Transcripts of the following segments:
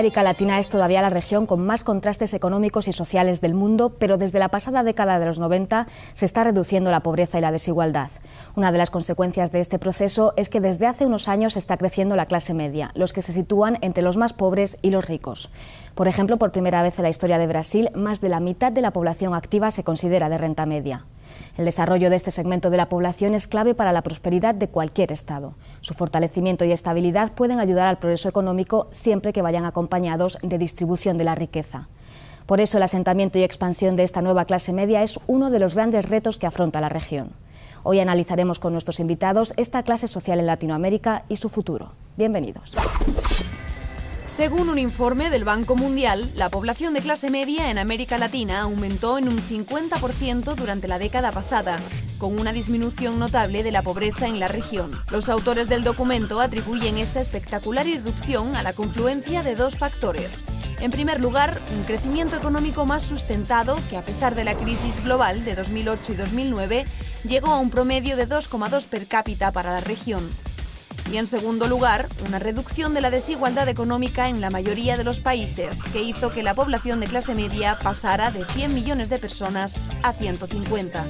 América Latina es todavía la región con más contrastes económicos y sociales del mundo, pero desde la pasada década de los 90 se está reduciendo la pobreza y la desigualdad. Una de las consecuencias de este proceso es que desde hace unos años está creciendo la clase media, los que se sitúan entre los más pobres y los ricos. Por ejemplo, por primera vez en la historia de Brasil, más de la mitad de la población activa se considera de renta media. El desarrollo de este segmento de la población es clave para la prosperidad de cualquier Estado. Su fortalecimiento y estabilidad pueden ayudar al progreso económico siempre que vayan acompañados de distribución de la riqueza. Por eso el asentamiento y expansión de esta nueva clase media es uno de los grandes retos que afronta la región. Hoy analizaremos con nuestros invitados esta clase social en Latinoamérica y su futuro. Bienvenidos. Según un informe del Banco Mundial, la población de clase media en América Latina aumentó en un 50% durante la década pasada, con una disminución notable de la pobreza en la región. Los autores del documento atribuyen esta espectacular irrupción a la confluencia de dos factores. En primer lugar, un crecimiento económico más sustentado que, a pesar de la crisis global de 2008 y 2009, llegó a un promedio de 2,2 per cápita para la región. Y en segundo lugar, una reducción de la desigualdad económica en la mayoría de los países, que hizo que la población de clase media pasara de 100 millones de personas a 150.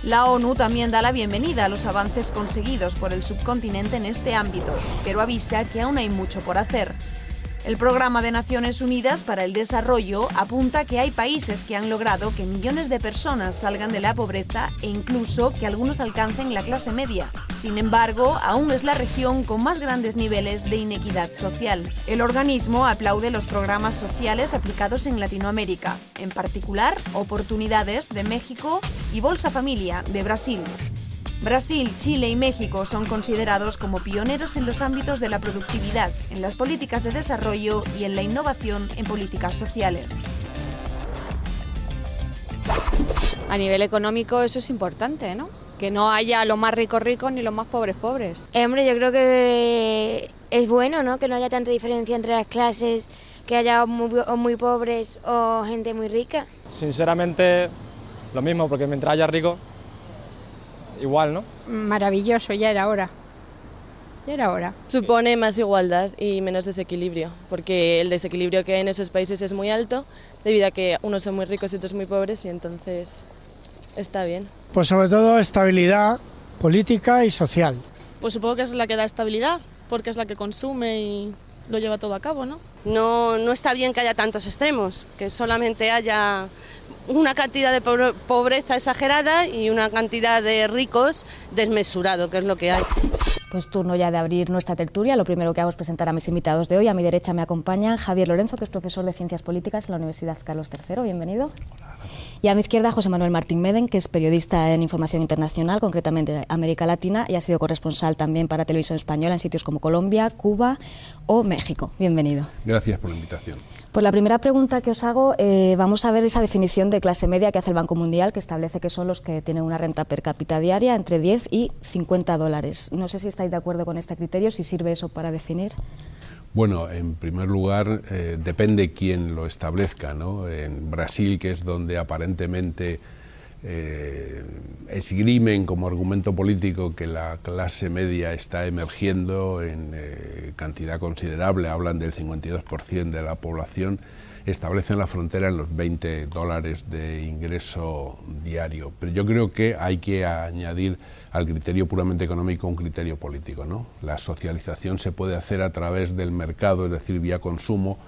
La ONU también da la bienvenida a los avances conseguidos por el subcontinente en este ámbito, pero avisa que aún hay mucho por hacer. El Programa de Naciones Unidas para el Desarrollo apunta que hay países que han logrado que millones de personas salgan de la pobreza e incluso que algunos alcancen la clase media. Sin embargo, aún es la región con más grandes niveles de inequidad social. El organismo aplaude los programas sociales aplicados en Latinoamérica, en particular Oportunidades de México y Bolsa Familia de Brasil. Brasil, Chile y México son considerados como pioneros en los ámbitos de la productividad, en las políticas de desarrollo y en la innovación en políticas sociales. A nivel económico eso es importante, ¿no? Que no haya los más ricos ricos ni los más pobres pobres. Hombre, yo creo que es bueno, ¿no? Que no haya tanta diferencia entre las clases, que haya muy pobres o gente muy rica. Sinceramente, lo mismo, porque mientras haya ricos, igual, ¿no? Maravilloso, ya era hora. Ya era hora. Supone más igualdad y menos desequilibrio, porque el desequilibrio que hay en esos países es muy alto, debido a que unos son muy ricos y otros muy pobres, y entonces está bien. Pues sobre todo estabilidad política y social. Pues supongo que es la que da estabilidad, porque es la que consume y lo lleva todo a cabo, ¿no? No está bien que haya tantos extremos, que solamente haya una cantidad de pobreza exagerada y una cantidad de ricos desmesurado, que es lo que hay. Pues turno ya de abrir nuestra tertulia. Lo primero que hago es presentar a mis invitados de hoy. A mi derecha me acompañan Javier Lorenzo, que es profesor de Ciencias Políticas en la Universidad Carlos III. Bienvenido. Y a mi izquierda, José Manuel Martín Meden, que es periodista en información internacional, concretamente América Latina, y ha sido corresponsal también para Televisión Española en sitios como Colombia, Cuba o México. Bienvenido. Gracias por la invitación. Pues la primera pregunta que os hago, vamos a ver esa definición de clase media que hace el Banco Mundial, que establece que son los que tienen una renta per cápita diaria entre 10 y 50 dólares. No sé si estáis de acuerdo con este criterio, si sirve eso para definir. Bueno, en primer lugar, depende quién lo establezca, ¿no? En Brasil, que es donde aparentemente esgrimen como argumento político que la clase media está emergiendo en cantidad considerable, hablan del 52% de la población, establecen la frontera en los 20 dólares de ingreso diario. Pero yo creo que hay que añadir al criterio puramente económico un criterio político, ¿no? La socialización se puede hacer a través del mercado, es decir, vía consumo,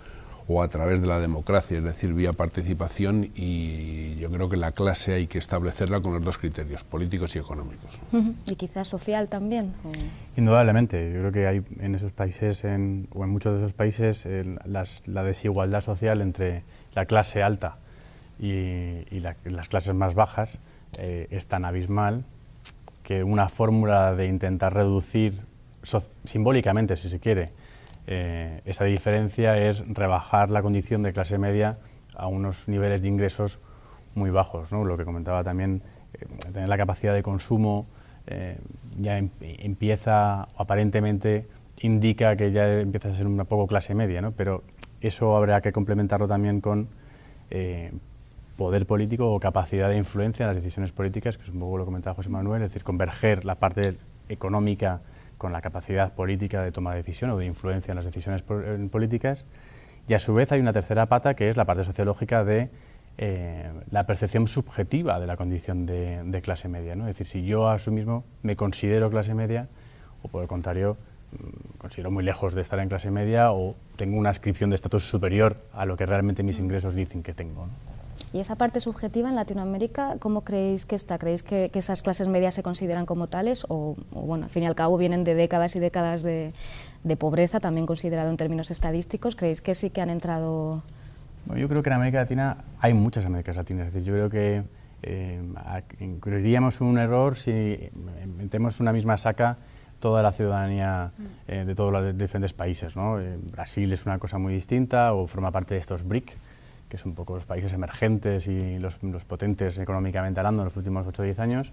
o a través de la democracia, es decir, vía participación, y yo creo que la clase hay que establecerla con los dos criterios, políticos y económicos. Y quizás social también. Indudablemente, yo creo que hay en esos países, o en muchos de esos países, la desigualdad social entre la clase alta y las clases más bajas es tan abismal que una fórmula de intentar reducir simbólicamente, si se quiere, esa diferencia es rebajar la condición de clase media a unos niveles de ingresos muy bajos, ¿no? Lo que comentaba también, tener la capacidad de consumo ya empieza, aparentemente indica que ya empieza a ser una poco clase media, ¿no? Pero eso habrá que complementarlo también con poder político o capacidad de influencia en las decisiones políticas, que es un poco lo que comentaba José Manuel, es decir, converger la parte económica con la capacidad política de toma de decisión o de influencia en las decisiones políticas, Y a su vez hay una tercera pata, que es la parte sociológica de la percepción subjetiva de la condición de clase media, ¿no? Es decir, si yo a sí mismo me considero clase media, o por el contrario, considero muy lejos de estar en clase media, o tengo una ascripción de estatus superior a lo que realmente mis ingresos dicen que tengo, ¿no? ¿Y esa parte subjetiva en Latinoamérica, cómo creéis que está? ¿Creéis que esas clases medias se consideran como tales? O bueno, al fin y al cabo vienen de décadas y décadas de pobreza, también considerado en términos estadísticos. ¿Creéis que sí que han entrado...? Bueno, yo creo que en América Latina hay muchas Américas Latinas. Es decir, yo creo que incurriríamos un error si metemos una misma saca toda la ciudadanía de todos los diferentes países, ¿no? Brasil es una cosa muy distinta, o forma parte de estos BRIC, que son un poco los países emergentes y los potentes económicamente hablando en los últimos 8 o 10 años,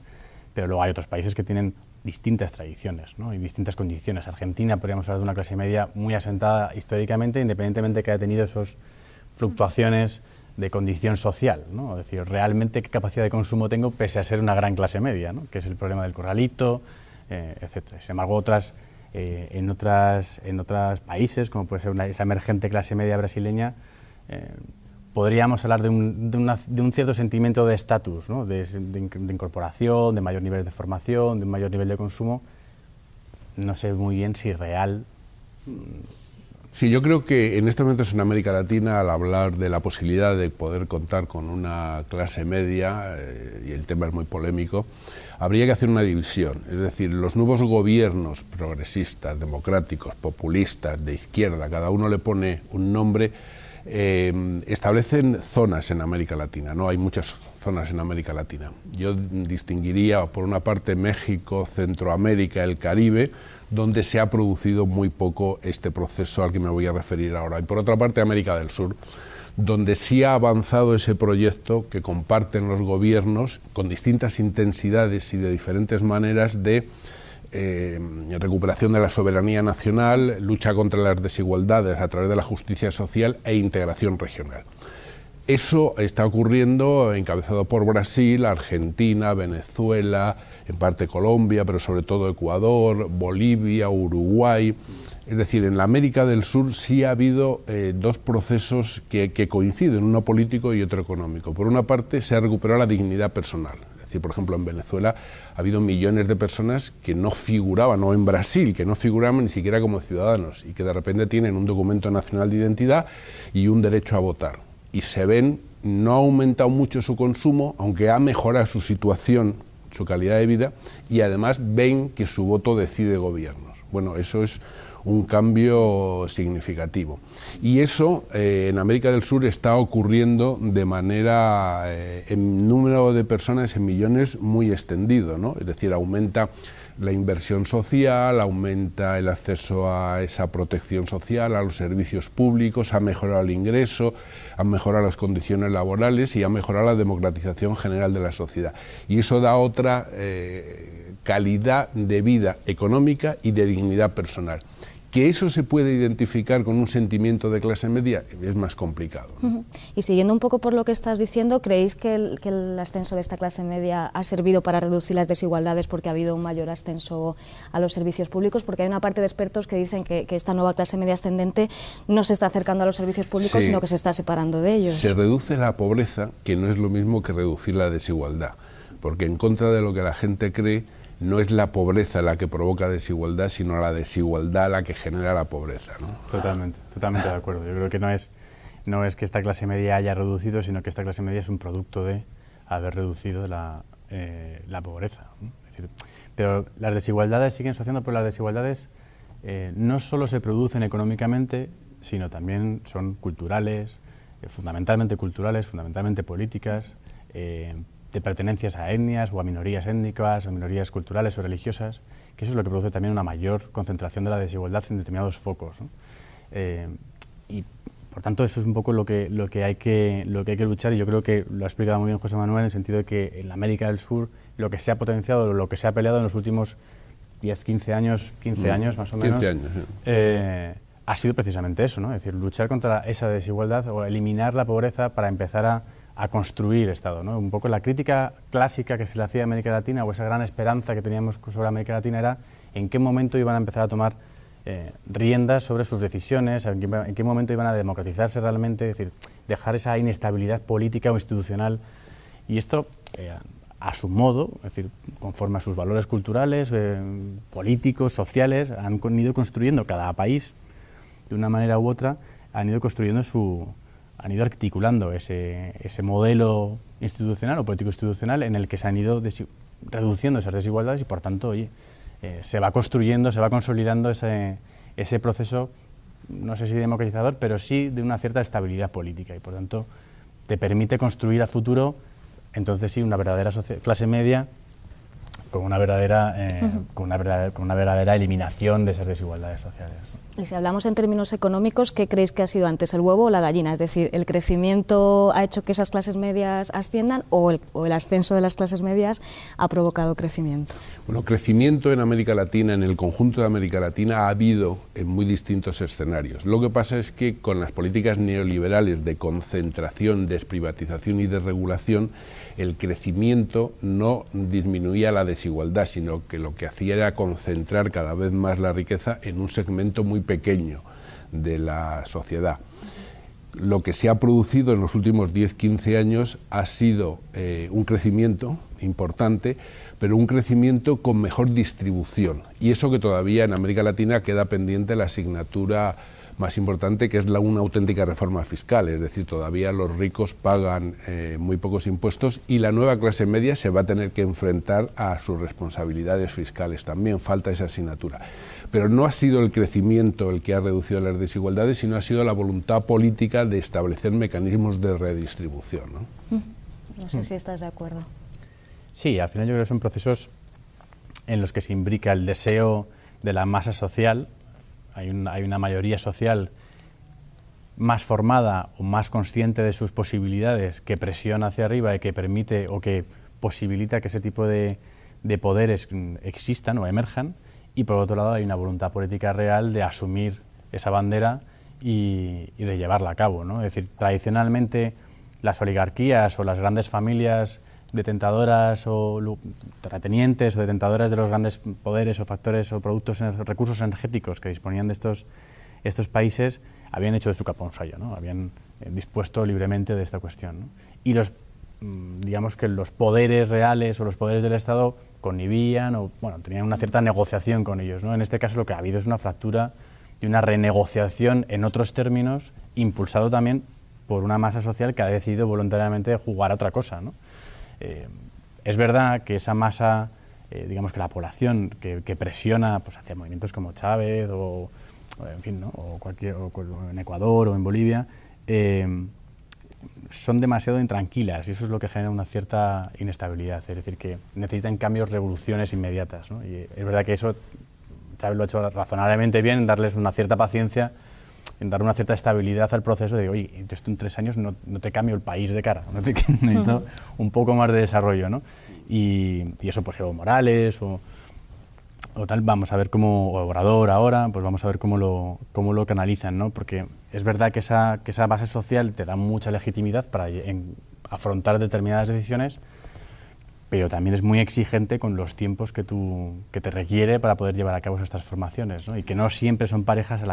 pero luego hay otros países que tienen distintas tradiciones, ¿no? Y distintas condiciones. Argentina, podríamos hablar de una clase media muy asentada históricamente, independientemente de que haya tenido esas fluctuaciones de condición social, ¿no? Es decir, realmente qué capacidad de consumo tengo pese a ser una gran clase media, ¿no? Que es el problema del corralito, etcétera. Sin embargo, en otros países, como puede ser esa emergente clase media brasileña, podríamos hablar de un cierto sentimiento de estatus, ¿no? de incorporación, de mayor nivel de formación, de un mayor nivel de consumo. No sé muy bien si real. Sí, yo creo que en estos momentos en América Latina, al hablar de la posibilidad de poder contar con una clase media, y el tema es muy polémico, habría que hacer una división. Es decir, los nuevos gobiernos progresistas, democráticos, populistas, de izquierda, cada uno le pone un nombre, establecen zonas en América Latina, ¿no? Hay muchas zonas en América Latina. Yo distinguiría, por una parte, México, Centroamérica, el Caribe, donde se ha producido muy poco este proceso al que me voy a referir ahora. Y por otra parte, América del Sur, donde sí ha avanzado ese proyecto que comparten los gobiernos con distintas intensidades y de diferentes maneras de recuperación de la soberanía nacional, lucha contra las desigualdades a través de la justicia social e integración regional. Eso está ocurriendo encabezado por Brasil, Argentina, Venezuela, en parte Colombia, pero sobre todo Ecuador, Bolivia, Uruguay. Es decir, en la América del Sur sí ha habido dos procesos que coinciden, uno político y otro económico. Por una parte, se ha recuperado la dignidad personal. Es decir, por ejemplo, en Venezuela ha habido millones de personas que no figuraban, o en Brasil, que no figuraban ni siquiera como ciudadanos, y que de repente tienen un documento nacional de identidad y un derecho a votar. Y se ven, no ha aumentado mucho su consumo, aunque ha mejorado su situación, su calidad de vida, y además ven que su voto decide gobiernos. Bueno, eso es un cambio significativo. Y eso en América del Sur está ocurriendo de manera, en número de personas, en millones, muy extendido, ¿no? Es decir, aumenta la inversión social, aumenta el acceso a esa protección social, a los servicios públicos, ha mejorado el ingreso, han mejorado las condiciones laborales y ha mejorado la democratización general de la sociedad. Y eso da otra calidad de vida económica y de dignidad personal. Que eso se puede identificar con un sentimiento de clase media es más complicado, ¿no? Y siguiendo un poco por lo que estás diciendo, ¿creéis que el ascenso de esta clase media ha servido para reducir las desigualdades porque ha habido un mayor ascenso a los servicios públicos? Porque hay una parte de expertos que dicen que esta nueva clase media ascendente no se está acercando a los servicios públicos, sino que se está separando de ellos. Se reduce la pobreza, que no es lo mismo que reducir la desigualdad, porque en contra de lo que la gente cree, no es la pobreza la que provoca desigualdad, sino la desigualdad la que genera la pobreza, ¿no? Totalmente de acuerdo. Yo creo que no es que esta clase media haya reducido, sino que esta clase media es un producto de haber reducido la pobreza, ¿no? Es decir, pero las desigualdades siguen sucediendo, pero las desigualdades no solo se producen económicamente, sino también son culturales, fundamentalmente políticas, de pertenencias a etnias o a minorías étnicas o minorías culturales o religiosas, que eso es lo que produce también una mayor concentración de la desigualdad en determinados focos, ¿no? Y por tanto eso es un poco lo que hay que luchar, y yo creo que lo ha explicado muy bien José Manuel, en el sentido de que en América del Sur lo que se ha potenciado, lo que se ha peleado en los últimos 15 años más o menos, 15 años, sí. Ha sido precisamente eso, ¿no? Es decir, luchar contra esa desigualdad o eliminar la pobreza para empezar a construir Estado, ¿no? Un poco la crítica clásica que se le hacía a América Latina, o esa gran esperanza que teníamos sobre América Latina, era en qué momento iban a empezar a tomar riendas sobre sus decisiones, en qué momento iban a democratizarse realmente, es decir, dejar esa inestabilidad política o institucional. Y esto, a su modo, es decir, conforme a sus valores culturales, políticos, sociales, han ido construyendo cada país, de una manera u otra, han ido construyendo han ido articulando ese modelo institucional o político-institucional en el que se han ido reduciendo esas desigualdades y, por tanto, oye, se va construyendo, se va consolidando ese proceso, no sé si democratizador, pero sí de una cierta estabilidad política y, por tanto, te permite construir a futuro, entonces sí, una verdadera clase media con una verdadera eliminación de esas desigualdades sociales. Y si hablamos en términos económicos, ¿qué creéis que ha sido antes, el huevo o la gallina? Es decir, ¿el crecimiento ha hecho que esas clases medias asciendan o el ascenso de las clases medias ha provocado crecimiento? Bueno, crecimiento en América Latina, en el conjunto de América Latina, ha habido en muy distintos escenarios. Lo que pasa es que con las políticas neoliberales de concentración, desprivatización y desregulación, el crecimiento no disminuía la desigualdad, sino que lo que hacía era concentrar cada vez más la riqueza en un segmento muy pequeño de la sociedad. Lo que se ha producido en los últimos 10-15 años ha sido un crecimiento importante, pero un crecimiento con mejor distribución. Y eso que todavía en América Latina queda pendiente la asignatura más importante, que es una auténtica reforma fiscal, es decir, todavía los ricos pagan muy pocos impuestos y la nueva clase media se va a tener que enfrentar a sus responsabilidades fiscales, también falta esa asignatura. Pero no ha sido el crecimiento el que ha reducido las desigualdades, sino ha sido la voluntad política de establecer mecanismos de redistribución, ¿no? No sé si estás de acuerdo. Sí, al final yo creo que son procesos en los que se imbrica el deseo de la masa social. Hay una mayoría social más formada o más consciente de sus posibilidades que presiona hacia arriba y que permite o que posibilita que ese tipo de poderes existan o emerjan, y por otro lado hay una voluntad política real de asumir esa bandera y de llevarla a cabo, ¿no? Es decir, tradicionalmente las oligarquías o las grandes familias detentadoras o terratenientes o detentadoras de los grandes poderes o factores o recursos energéticos que disponían de estos países habían hecho de su capa un sallo, ¿no? Habían dispuesto libremente de esta cuestión, ¿no? Y digamos que los poderes reales o los poderes del Estado connivían o tenían una cierta negociación con ellos, ¿no? En este caso lo que ha habido es una fractura y una renegociación en otros términos, impulsado también por una masa social que ha decidido voluntariamente jugar a otra cosa, ¿no? Es verdad que esa masa, digamos que la población que presiona pues, hacia movimientos como Chávez o en fin, ¿no? o en Ecuador o en Bolivia, son demasiado intranquilas y eso es lo que genera una cierta inestabilidad, es decir, que necesitan cambios, revoluciones inmediatas, ¿no? Y es verdad que eso Chávez lo ha hecho razonablemente bien en darles una cierta paciencia, en dar una cierta estabilidad al proceso de, oye, esto en 3 años no te cambio el país de cara, necesito un poco más de desarrollo, ¿no? Y eso, pues Evo Morales o tal, vamos a ver cómo, o Obrador ahora, pues vamos a ver cómo lo canalizan, ¿no? Porque es verdad que esa base social te da mucha legitimidad para afrontar determinadas decisiones, pero también es muy exigente con los tiempos que te requiere para poder llevar a cabo esas transformaciones, ¿no? Y que no siempre son parejas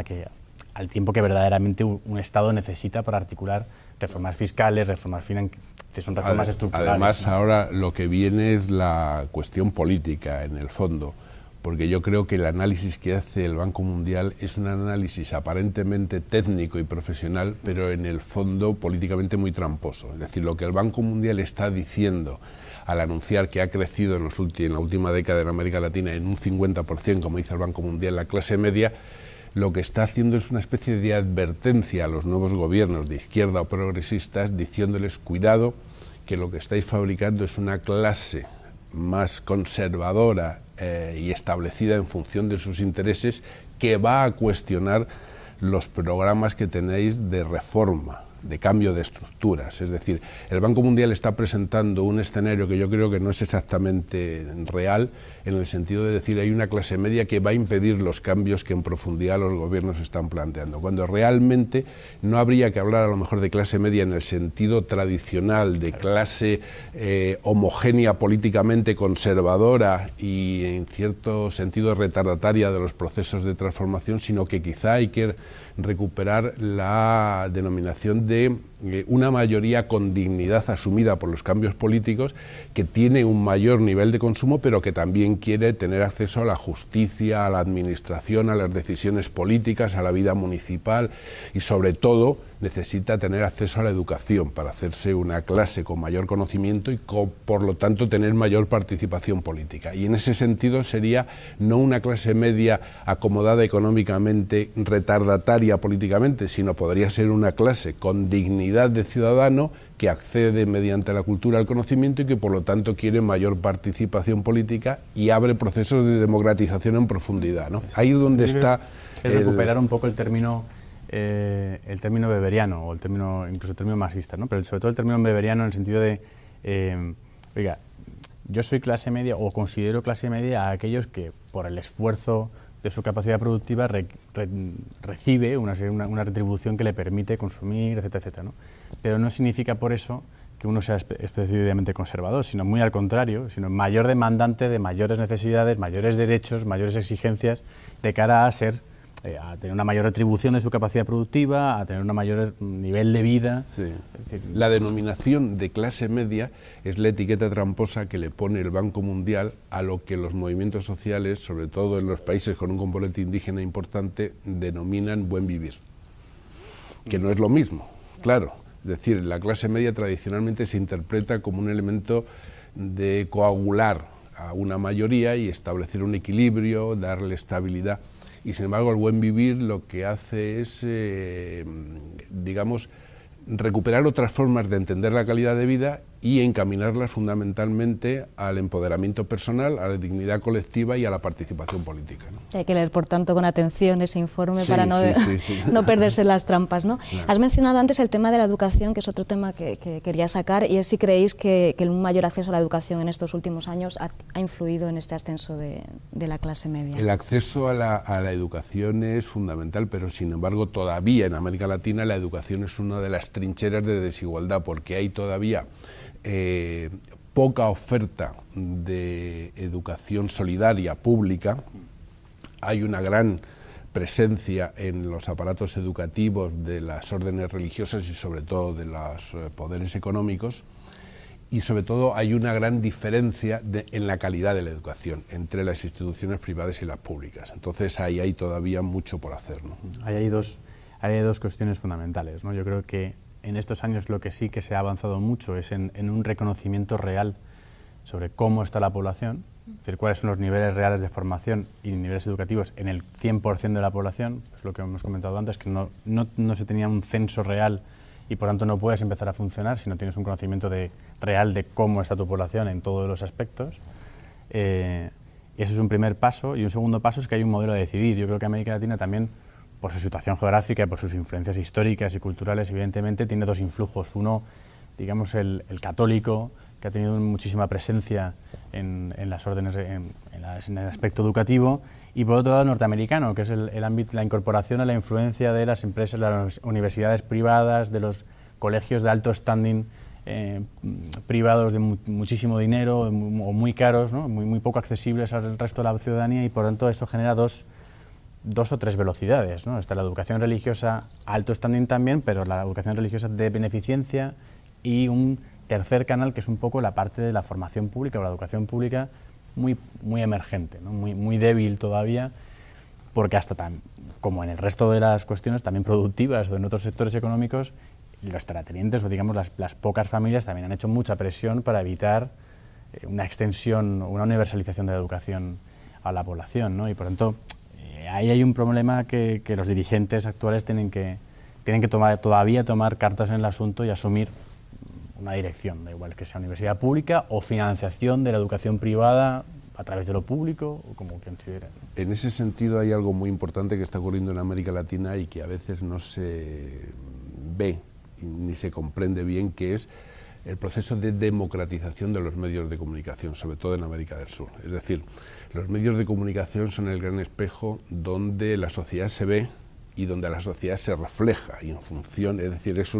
al tiempo que verdaderamente un Estado necesita para articular reformas fiscales, reformas estructurales. Además, ¿no? Ahora lo que viene es la cuestión política, en el fondo, porque yo creo que el análisis que hace el Banco Mundial es un análisis aparentemente técnico y profesional, pero en el fondo políticamente muy tramposo. Es decir, lo que el Banco Mundial está diciendo al anunciar que ha crecido en la última década en América Latina en un 50%, como dice el Banco Mundial, la clase media, lo que está haciendo es una especie de advertencia a los nuevos gobiernos de izquierda o progresistas, diciéndoles, cuidado, que lo que estáis fabricando es una clase más conservadora y establecida en función de sus intereses, que va a cuestionar los programas que tenéis de reforma, de cambio de estructuras. Es decir, el Banco Mundial está presentando un escenario que yo creo que no es exactamente real, en el sentido de decir hay una clase media que va a impedir los cambios que en profundidad los gobiernos están planteando, cuando realmente no habría que hablar a lo mejor de clase media en el sentido tradicional de clase homogénea políticamente conservadora y en cierto sentido retardataria de los procesos de transformación, sino que quizá hay que recuperar la denominación de una mayoría con dignidad asumida por los cambios políticos, que tiene un mayor nivel de consumo, pero que también quiere tener acceso a la justicia, a la administración, a las decisiones políticas, a la vida municipal y sobre todo necesita tener acceso a la educación para hacerse una clase con mayor conocimiento y por lo tanto tener mayor participación política. Y en ese sentido sería no una clase media acomodada económicamente, retardataria políticamente, sino podría ser una clase con dignidad de ciudadano que accede mediante la cultura al conocimiento y que por lo tanto quiere mayor participación política y abre procesos de democratización en profundidad, ¿no? Ahí es donde está... Es recuperar un poco el término weberiano, o incluso el término marxista, ¿no? Pero sobre todo el término weberiano en el sentido de, oiga, yo soy clase media o considero clase media a aquellos que por el esfuerzo de su capacidad productiva recibe una retribución que le permite consumir, etcétera, etcétera, ¿no? Pero no significa por eso que uno sea específicamente conservador, sino muy al contrario, sino mayor demandante de mayores necesidades, mayores derechos, mayores exigencias de cara a tener una mayor retribución de su capacidad productiva, a tener un mayor nivel de vida. Sí. La denominación de clase media es la etiqueta tramposa que le pone el Banco Mundial a lo que los movimientos sociales, sobre todo en los países con un componente indígena importante, denominan buen vivir, que no es lo mismo, claro. Es decir, la clase media tradicionalmente se interpreta como un elemento de coagular a una mayoría y establecer un equilibrio, darle estabilidad. Y sin embargo el buen vivir lo que hace es, digamos, recuperar otras formas de entender la calidad de vida y encaminarlas fundamentalmente al empoderamiento personal, a la dignidad colectiva y a la participación política, ¿no? Hay que leer, por tanto, con atención ese informe para no perderse las trampas, ¿no? Claro. Has mencionado antes el tema de la educación, que es otro tema que quería sacar, y es si creéis que un mayor acceso a la educación en estos últimos años ha influido en este ascenso de la clase media. El acceso a la educación es fundamental, pero sin embargo todavía en América Latina la educación es una de las trincheras de desigualdad, porque hay todavía poca oferta de educación solidaria pública, hay una gran presencia en los aparatos educativos de las órdenes religiosas y sobre todo de los poderes económicos, y sobre todo hay una gran diferencia en la calidad de la educación entre las instituciones privadas y las públicas. Entonces ahí hay todavía mucho por hacer, ¿no? Ahí hay dos cuestiones fundamentales, ¿no? Yo creo que en estos años lo que sí que se ha avanzado mucho es en un reconocimiento real sobre cómo está la población, es decir, cuáles son los niveles reales de formación y niveles educativos en el 100% de la población, es lo que hemos comentado antes, que no se tenía un censo real y por tanto no puedes empezar a funcionar si no tienes un conocimiento real de cómo está tu población en todos los aspectos. Y ese es un primer paso, y un segundo paso es que hay un modelo de decidir. Yo creo que América Latina también, por su situación geográfica y por sus influencias históricas y culturales, evidentemente, tiene dos influjos. Uno, digamos, el católico, que ha tenido muchísima presencia en las órdenes, en el aspecto educativo, y por otro lado el norteamericano, que es el ámbito, la incorporación a la influencia de las empresas, de las universidades privadas, de los colegios de alto standing privados de muchísimo dinero o muy caros, ¿no? muy poco accesibles al resto de la ciudadanía, y por tanto eso genera dos o tres velocidades, ¿no? Está la educación religiosa alto standing también, pero la educación religiosa de beneficencia, y un tercer canal que es un poco la parte de la formación pública o la educación pública muy emergente, ¿no? muy débil todavía, porque como en el resto de las cuestiones también productivas o en otros sectores económicos, los terratenientes o digamos las pocas familias también han hecho mucha presión para evitar una extensión o una universalización de la educación a la población, ¿no? Y por tanto ahí hay un problema que los dirigentes actuales tienen que todavía tomar cartas en el asunto y asumir una dirección, da igual que sea universidad pública o financiación de la educación privada a través de lo público, o como consideren. En ese sentido hay algo muy importante que está ocurriendo en América Latina y que a veces no se ve ni se comprende bien, que es el proceso de democratización de los medios de comunicación, sobre todo en América del Sur. Es decir, los medios de comunicación son el gran espejo donde la sociedad se ve y donde la sociedad se refleja, y en función, es decir, es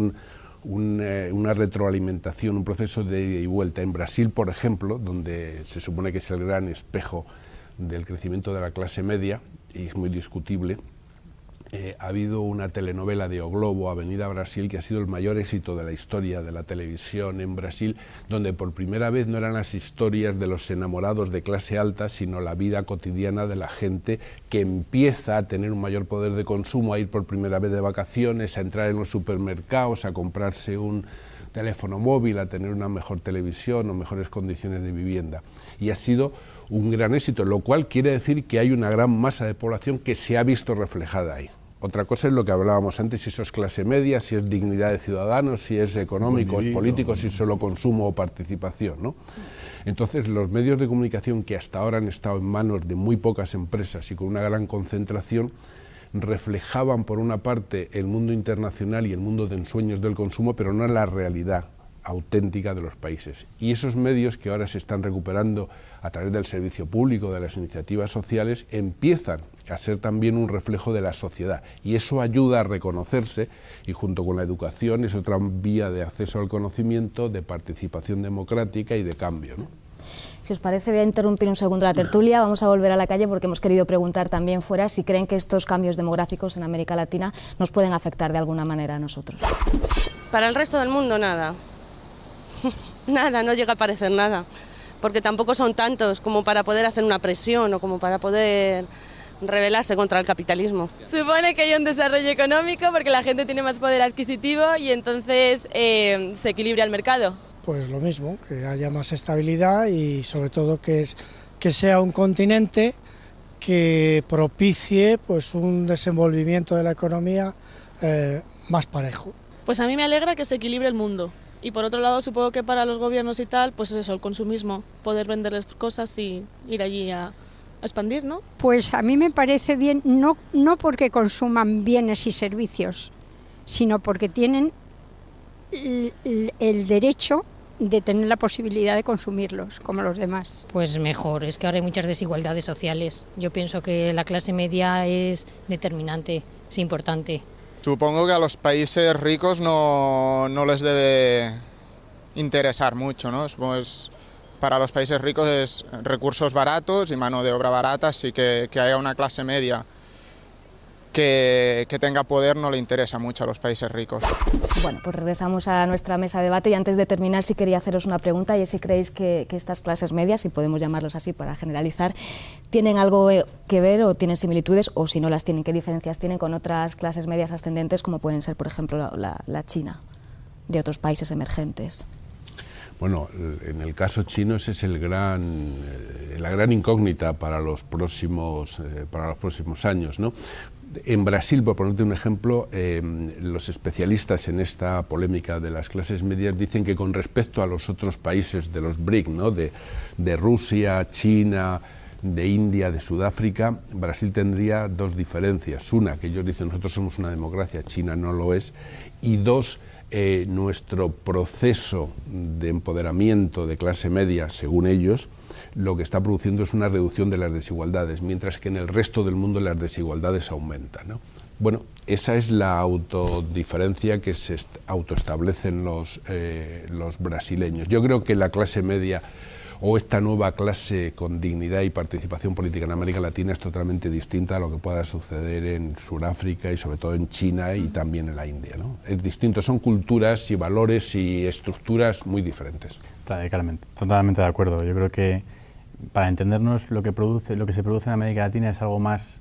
una retroalimentación, un proceso de ida y vuelta. En Brasil, por ejemplo, donde se supone que es el gran espejo del crecimiento de la clase media, y es muy discutible, ha habido una telenovela de O Globo, Avenida Brasil, que ha sido el mayor éxito de la historia de la televisión en Brasil, donde por primera vez no eran las historias de los enamorados de clase alta, sino la vida cotidiana de la gente que empieza a tener un mayor poder de consumo, a ir por primera vez de vacaciones, a entrar en los supermercados, a comprarse un teléfono móvil, a tener una mejor televisión o mejores condiciones de vivienda. Y ha sido un gran éxito, lo cual quiere decir que hay una gran masa de población que se ha visto reflejada ahí. Otra cosa es lo que hablábamos antes, si eso es clase media, si es dignidad de ciudadanos, si es económico, es político, si es solo consumo o participación, ¿no? Entonces, los medios de comunicación que hasta ahora han estado en manos de muy pocas empresas y con una gran concentración, reflejaban por una parte el mundo internacional y el mundo de ensueños del consumo, pero no la realidad auténtica de los países. Y esos medios que ahora se están recuperando a través del servicio público, de las iniciativas sociales, empiezan a ser también un reflejo de la sociedad, y eso ayuda a reconocerse, y junto con la educación es otra vía de acceso al conocimiento, de participación democrática y de cambio, ¿no? Si os parece, voy a interrumpir un segundo la tertulia, vamos a volver a la calle porque hemos querido preguntar también fuera si creen que estos cambios demográficos en América Latina nos pueden afectar de alguna manera a nosotros. Para el resto del mundo nada, nada, no llega a parecer nada, porque tampoco son tantos como para poder hacer una presión o como para poder rebelarse contra el capitalismo. Supone que hay un desarrollo económico porque la gente tiene más poder adquisitivo y entonces se equilibra el mercado. Pues lo mismo, que haya más estabilidad y sobre todo que sea un continente que propicie pues un desenvolvimiento de la economía más parejo. Pues a mí me alegra que se equilibre el mundo. Y por otro lado, supongo que para los gobiernos y tal, pues es eso, el consumismo, poder venderles cosas y ir allí a expandir, ¿no? Pues a mí me parece bien, no porque consuman bienes y servicios, sino porque tienen el derecho de tener la posibilidad de consumirlos, como los demás. Pues mejor, es que ahora hay muchas desigualdades sociales. Yo pienso que la clase media es determinante, es importante. Supongo que a los países ricos no les debe interesar mucho, ¿no? Pues para los países ricos es recursos baratos y mano de obra barata, así que haya una clase media que tenga poder no le interesa mucho a los países ricos. Bueno, pues regresamos a nuestra mesa de debate y antes de terminar sí quería haceros una pregunta, y es si creéis que estas clases medias, si podemos llamarlos así para generalizar, tienen algo que ver o tienen similitudes, o si no las tienen, qué diferencias tienen con otras clases medias ascendentes como pueden ser, por ejemplo, la China, de otros países emergentes. Bueno, en el caso chino ese es la gran incógnita para los próximos años, ¿no? En Brasil, por ponerte un ejemplo, los especialistas en esta polémica de las clases medias dicen que con respecto a los otros países de los BRIC, ¿no? de Rusia, China, de India, de Sudáfrica, Brasil tendría dos diferencias. Una, que ellos dicen nosotros somos una democracia, China no lo es, y dos, nuestro proceso de empoderamiento de clase media, según ellos, lo que está produciendo es una reducción de las desigualdades, mientras que en el resto del mundo las desigualdades aumentan, ¿no? Bueno, esa es la autodiferencia que se autoestablecen los brasileños. Yo creo que la clase media o esta nueva clase con dignidad y participación política en América Latina es totalmente distinta a lo que pueda suceder en Sudáfrica y sobre todo en China y también en la India, ¿no? Es distinto, son culturas y valores y estructuras muy diferentes. Radicalmente, totalmente de acuerdo. Yo creo que para entendernos lo que se produce en América Latina es algo más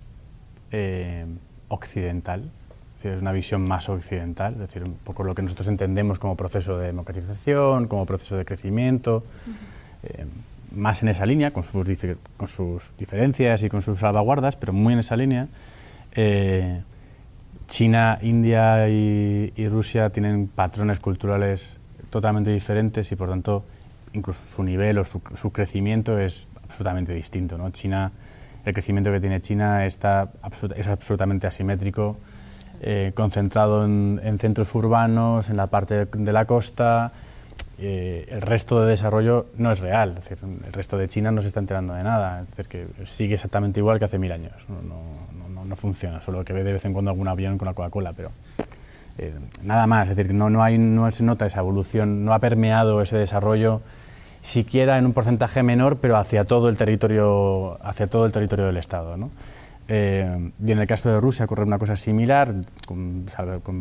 occidental, es decir, es una visión más occidental, es decir, un poco lo que nosotros entendemos como proceso de democratización, como proceso de crecimiento. Más en esa línea, con sus diferencias y con sus salvaguardas, pero muy en esa línea. China, India y Rusia tienen patrones culturales totalmente diferentes y por tanto incluso su nivel o su crecimiento es absolutamente distinto, ¿no? China, el crecimiento que tiene China es absolutamente asimétrico, concentrado en centros urbanos, en la parte de la costa, el resto de desarrollo no es real, es decir, el resto de China no se está enterando de nada, es decir, que sigue exactamente igual que hace 1000 años, no funciona, solo que ve de vez en cuando algún avión con la Coca-Cola, pero nada más, es decir, no se nota esa evolución, no ha permeado ese desarrollo siquiera en un porcentaje menor, pero hacia todo el territorio del Estado, ¿no? Y en el caso de Rusia ocurre una cosa similar, con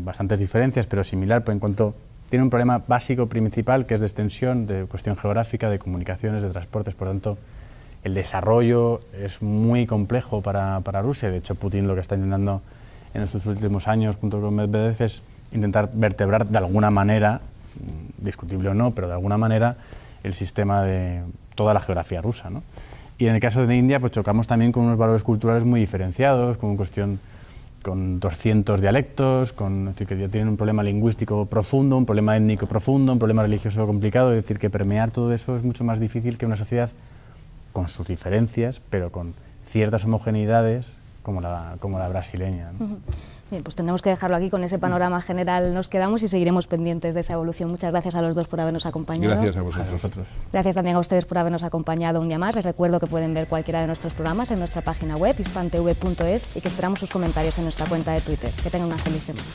bastantes diferencias, pero similar, en cuanto tiene un problema básico, principal, que es de extensión, de cuestión geográfica, de comunicaciones, de transportes. Por tanto, el desarrollo es muy complejo para Rusia. De hecho, Putin lo que está intentando en estos últimos años, junto con Medvedev, es intentar vertebrar de alguna manera, discutible o no, pero de alguna manera, el sistema de toda la geografía rusa, ¿no? Y en el caso de India, pues chocamos también con unos valores culturales muy diferenciados, con 200 dialectos, es decir, que ya tienen un problema lingüístico profundo, un problema étnico profundo, un problema religioso complicado, es decir, que permear todo eso es mucho más difícil que una sociedad con sus diferencias, pero con ciertas homogeneidades como la brasileña, ¿no? Bien, pues tenemos que dejarlo aquí, con ese panorama general nos quedamos y seguiremos pendientes de esa evolución. Muchas gracias a los dos por habernos acompañado. Gracias a vosotros. Gracias también a ustedes por habernos acompañado un día más. Les recuerdo que pueden ver cualquiera de nuestros programas en nuestra página web, hispantv.es, y que esperamos sus comentarios en nuestra cuenta de Twitter. Que tengan una feliz semana.